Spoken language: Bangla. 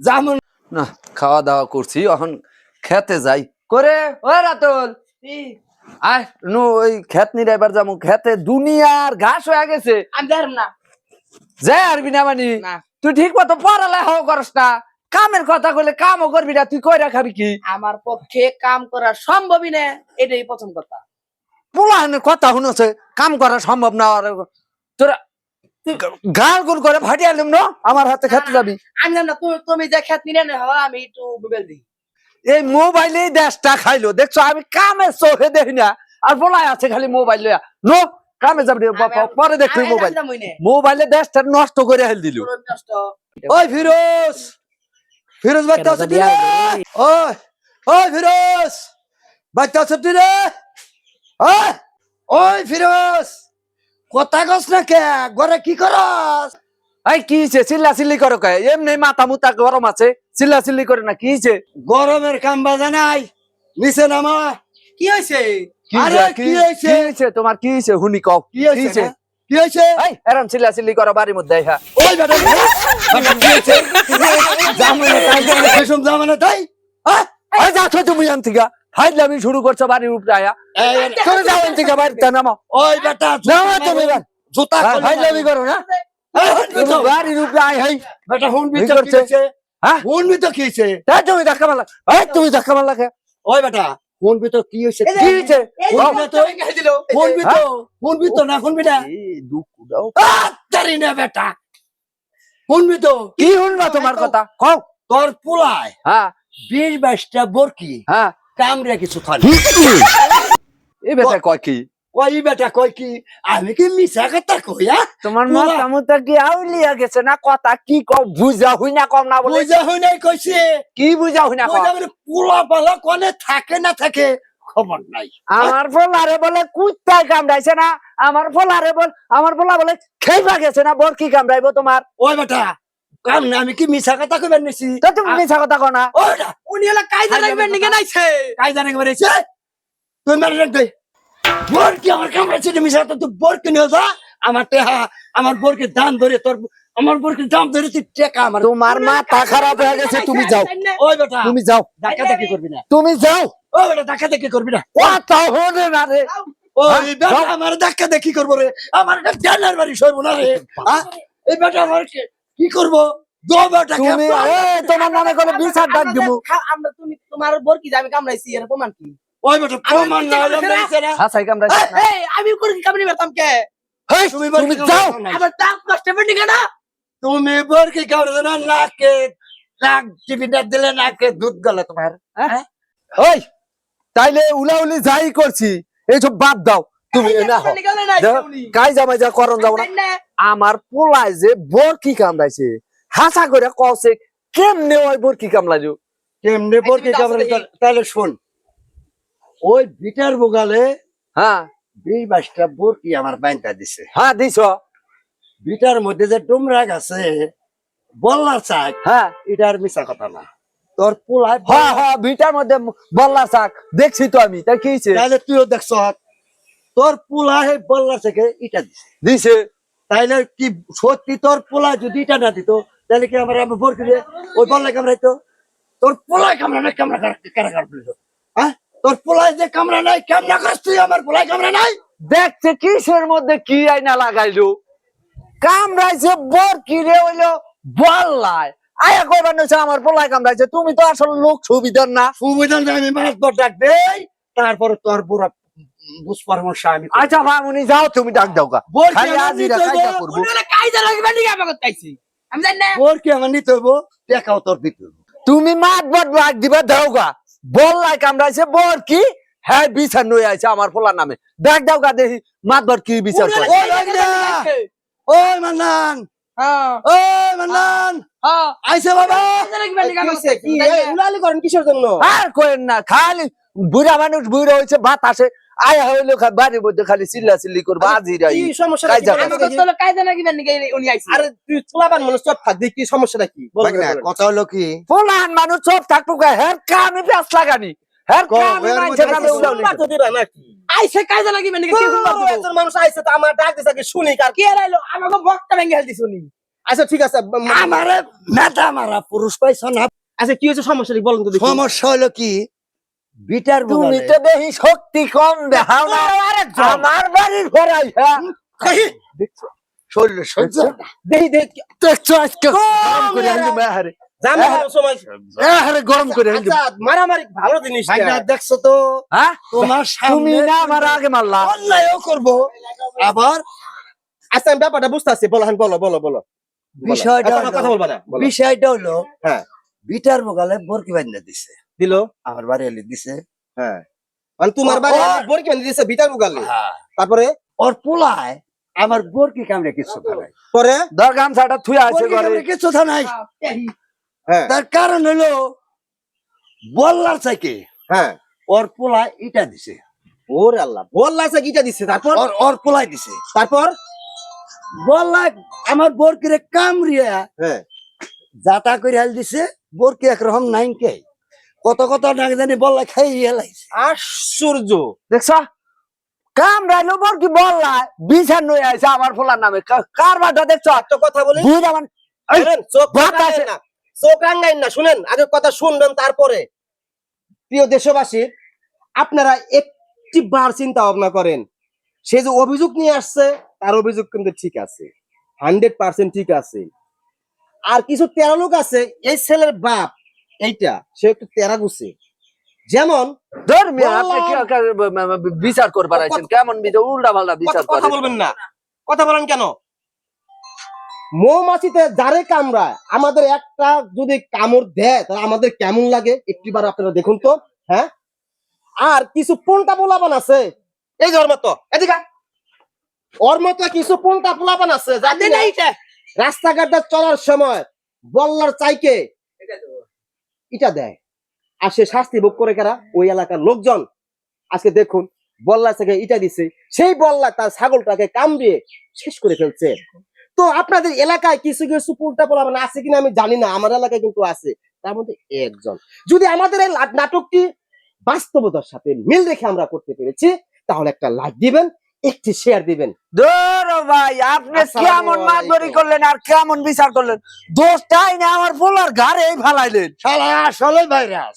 যেমন না খাওয়া দাওয়া করছি এখন খেতে যাই করে ওই রাতুল আয় নু ওই খেত নিয়ে এবার যাবো খেতে দুনিয়ার ঘাস হয়ে গেছে আমি যাইম না যাই আরবি না মানি না। তুই ঠিক মতো পড়ালেখাও করস না কামের কথা কইলে কামও করবি না তুই কইরা খাবি কি আমার পক্ষে কাম করা সম্ভবই না এটাই প্রথম কথা পোলাহানের কথা শুনছে কাম করা সম্ভব না আর তোরা গাল গুল করে ফাটিয়ে আলুম না আমার হাতে খেতে যাবি আমি জানি না তুমি যে খেত নিলে না হওয়া আমি একটু মোবাইল দিই এই মোবাইলে দেশটা খাইলো দেখছো আমি কামে চোখে দেখি না আর বলাই আছে খালি মোবাইল লইয়া নো কামে যাবি পরে দেখবি মোবাইল মোবাইলে দেশটা নষ্ট করে হেল দিল ওই ফিরোজ ফিরোজ বাচ্চা আছে রে ওই ওই ফিরোজ বাচ্চা আছে রে ওই ওই ফিরোজ কথা কস না কে ঘরে কি করস এই কি হইছে চিল্লা চিল্লি করো কে এমনি মাথা মুতা গরম আছে চিল্লা চিল্লি করে না কি হইছে গরমের কাম বাজা নাই নিচে নামা কি হইছে আরে কি হইছে তোমার কি হইছে হুনি কও কি হইছে কি হইছে এই এরম চিল্লা চিল্লি করো বাড়ির মধ্যে আইহা ওই বেটা বেটা কি হইছে জামানে তাই জামানে কেসম জামানে তাই হ্যাঁ এই যাচ্ছ তুমি আন থেকে ফাইজলামি শুরু করছো বাড়ির উপরে আয়া চলে যাও আন থেকে বাড়িতে নামো ওই বেটা নামো তুমি জুতা ফাইজলামি করো না বাড়ির উপরে আই হাই বেটা হুনবি তো কি হইছে হ্যাঁ হুনবি তো কি হইছে তাই তুমি ধাক্কা মারলা এই তুমি ধাক্কা মারলা কে ওই বেটা হুনবি তো কি হইছে কি হইছে হুনবি তো না হুনবি না এই দুঃখ দাও তারি না বেটা হুনবি তো কি হুনবা তোমার কথা কও তোর পোলায় হ্যাঁ 20-22টা বরকি হ্যাঁ কামড়ে কিছু খালি এই বেটা কয় কি ওই বেটা কয় কি আমি কি মিছা কথা কই তোমার মাথা মুতা কি আউলিয়া গেছে না কথা কি কও বুঝা হই না কম না বলে বুঝা হই নাই কইছে কি বুঝা হই না কও পোলা পালা কোনে থাকে না থাকে খবর নাই আমার পোলারে বলে কুত্তায় কামড়াইছে না আমার পোলারে বলে খেইবা গেছে না বরকি কামড়াইবো তোমার ওই বেটা কাম না আমি কি মিছা কথা কইবেন নিছি তো তুমি মিছা কথা কও না ওইটা উনি হলো কায়দা লাগবেন নিকে নাইছে কায়দা নাকি বলেছে তুই মার রাখ দে বরকি আমার কামড়াইছে না মিছা কথা তুই বরকি নিয়ে যা আমার টেহা আমার বরকি দাম ধরে তোর আমার বরকি দাম ধরে তুই টাকা আমার তোমার মাথা খারাপ হয়ে গেছে তুমি যাও ওই বেটা তুমি যাও ধাক্কা দেখি করবি না তুমি যাও ওই বেটা ধাক্কা দেখি করবি না কথা হনে না রে ওই বেটা আমার ধাক্কা দেখি করব রে আমার জানার বাড়ি সরব না রে এই বেটা আমার কি করব দো বেটা তুমি তোমার নামে করে বিচার ডাক দিব আমরা তুমি তোমার বরকি যে আমি কামড়াইছি এর প্রমাণ কি ওই বেটা প্রমাণ না হলে নাইছে না হ্যাঁ সাই কামড়াইছে এই আমি করে কি কামড়ি বেরতাম কে হেই তুমি যাও আবার দাঁত কষ্ট পেনি কেন তুমি বরকি কামড়াছো না নাকে নাক টিপিটা দিলে নাকে দুধ গলে তোমার হ্যাঁ ওই তাইলে উলাউলি যাই করছি এইসব বাদ দাও তুমি না কাই জামাই যা করন যাও না আমার পোলায় যে বরকি কামড়াইছে হাসা করে কওছে কেমনে ওই বরকি কামড়াইলো কেমনে বরকি কামড়াইলো তাহলে শুন ওই বিটার বগালে হ্যাঁ 20-22টা বরকি আমার বাইন্দা দিছে হ্যাঁ দিছো বিটার মধ্যে যে ডুমরা আছে বল্লার শাক হ্যাঁ এটার মিছা কথা না তোর পোলায় হ্যাঁ হ্যাঁ বিটার মধ্যে বল্লার শাক দেখছি তো আমি তাই কি হইছে তাহলে তুইও দেখছ তোর পোলায় বল্লার শাকে এটা দিছে তাইলে কি সত্যি তোর পোলায় যদি এটা না দিত তাহলে কি আমার বরকি দিয়ে ওই বল্লায় কামড়াইতো তোর পোলায় কামড়ানো কারা কামড়াইতো হ্যাঁ তোর পোলায় যে কামড়া নাই কেমনা করছ তুই আমার পোলায় কামড়া নাই দেখতে কিসের মধ্যে কি আইনা লাগাইলো কামড়াইছে বরকি রে হইলো বল্লায় আয়া কইবার নইছে আমার পোলায় কামড়াইছে তুমি তো আসলে লোক সুবিধার না সুবিধার আমি মাছ বড় ডাক দেই তারপর তোর পুরো বুঝ পরামর্শ আমি আচ্ছা ভামুনি যাও তুমি ডাক দাও গা খালি আজিরা কায়দা করব উনি হলো কায়দা লাগবেন নিকে আমাকে কইতাইছি আমি জানি না বরকি আমার নিতে হইব টাকাও তোর দিতে হইব তুমি মাছ বড় ডাক দিবা দাও গা বল্লায় কামড়াইছে বরকি হ্যাঁ বিচার নই আইছে আমার পোলার নামে ডাক দাও গা দেখি মাছ বড় কি বিচার করে ওই লাগনা ওই মান্নান হ্যাঁ ওই মান্নান হ্যাঁ আইছে বাবা কি উলালি করেন কিসের জন্য আর কইেন না খালি বুড়া মানুষ বুড়া হইছে ভাত আসে আয়া হইলো বাড়ির মধ্যে খালি চিল্লা চিল্লি করবা আজিরা কি সমস্যা কি আমি তো কায়দা লাগিবেন নিকে উনি আইছে আরে তুই পোলাবান মানুষ চট থাক দেখি সমস্যাটা কি বল না কথা হলো কি পোলান মানুষ চট থাকবো হের কামে প্যাস লাগানি হ্যাঁ কও, কামে এর মাইছে মধ্যে কামে আছে উলাউলি শুনবা তো দিবা নাকি আইছে কাজে লাগিবেন নাকি কি শুনবা তো একজন মানুষ আইছে তো আমার ডাক দিছে কি শুনি কার কে রাইলো আমাকে বক্তা ভেঙে হেলতি শুনি আচ্ছা ঠিক আছে আমারে মেধা মারা পুরুষ পাইছ না আচ্ছা কি হয়েছে সমস্যা বলুন তো দেখি সমস্যা হলো কি বিটার তুমি বগালে তো দেখি শক্তি কম দেখাও না আরেকজন আমার বাড়ির ঘরাই হ্যাঁ শরীর সহ্য না। দেখি দেখি দেখছো আজকে গরম করে আনলি মেহারে জানা সময় মেহারে গরম করে আনলি আচ্ছা মারামারি ভালো জিনিস ভাই না দেখছো তো হ্যাঁ তোমার তুমি সামনে না আমার আগে মারলা অন্যায়ও করব আবার আচ্ছা আমি ব্যাপারটা বুঝতে পারছি বলো হ্যাঁ বলো বলো বলো বিষয়টা আচ্ছা, হলো- কথা বলবা না বলো। বিষয়টা হলো হ্যাঁ বিটার বগালে বরকি বান্ধা দিছে দিল আমার বাড়ি এলি দিছে হ্যাঁ মানে তোমার বাড়ি ও- বড় কি দিয়েছে ভিটার বুগালে হ্যাঁ তারপরে ওর পোলায় আমার বরকি কামড়ে কিছু থানাই পরে দর গামছাটা থুই আছে বরকি ঘরে কামড়ে কিছু থানাই হ্যাঁ তার কারণ হলো বল্লার চাইকে হ্যাঁ ওর পোলায় ইটা দিছে ওরে আল্লাহ বললাছে গিটা দিছে তারপর ওর পোলায় দিছে তারপর বল্লা আমার বরকিরে কামড়িয়া হ্যাঁ যাতা করে হাল দিছে বরকি একরকম নাইন কে কত কত না জানি বল্লা খাই হেলাইছে আশ্চর্য দেখছ কাম রাইলো বর কি বললা বিছান নই আইছে আমার ফলার নামে কার বাটা দেখছ একটা কথা বলি বুঝ আমার শুনেন, চোখ বাতাসে- রাঙাইন না চোখ রাঙাইন না শুনেন আগে কথা শুনবেন তারপরে প্রিয় দেশবাসী আপনারা একটি বার চিন্তা ভাবনা করেন সে যে অভিযোগ নিয়ে আসছে তার অভিযোগ কিন্তু ঠিক আছে 100% ঠিক আছে আর কিছু তেরা লোক আছে এই ছেলের বাপ এইটা সে একটু তেরা গুছে যেমন ধর মিয়া আপনি বললাম। কি বিচার করবার আইছেন কেমন বিচার উল্টা পাল্টা বিচার কথা করেন বলবেন না কথা বলেন কেন মৌমাছিতে যারে কামড়ায় আমাদের একটা যদি কামড় দেয় তাহলে আমাদের কেমন লাগে একটিবার আপনারা দেখুন তো হ্যাঁ আর কিছু পোনটা পোলাপান আছে এই যে ওর মতো এদিকে আয়। ওর মতো কিছু পোনটা পোলাপান আছে যাদের রাস্তাঘাটে চলার সময় বল্লার চাইকে ইটা দেয় আর সে শাস্তি ভোগ করে কারা ওই এলাকার লোকজন আজকে দেখুন বল্লা থেকে ইটা দিছে সেই বল্লা তার ছাগলটাকে কামড়িয়ে শেষ করে ফেলছে তো আপনাদের এলাকায় কিছু কিছু পুলটা পোলা মানে আছে কিনা আমি জানি না আমার এলাকায় কিন্তু আছে তার মধ্যে একজন যদি আমাদের এই নাটকটি বাস্তবতার সাথে মিল রেখে আমরা করতে পেরেছি তাহলে একটা লাইক দিবেন একটি শেয়ার দিবেন ধর ভাই আপনি আসসালামু কেমন মাতবরি আলাইকুম। করলেন আর কেমন বিচার করলেন দোষটাই না আমার ফলার ঘরে ফালাইলেন শালা আসলে ভাইরাস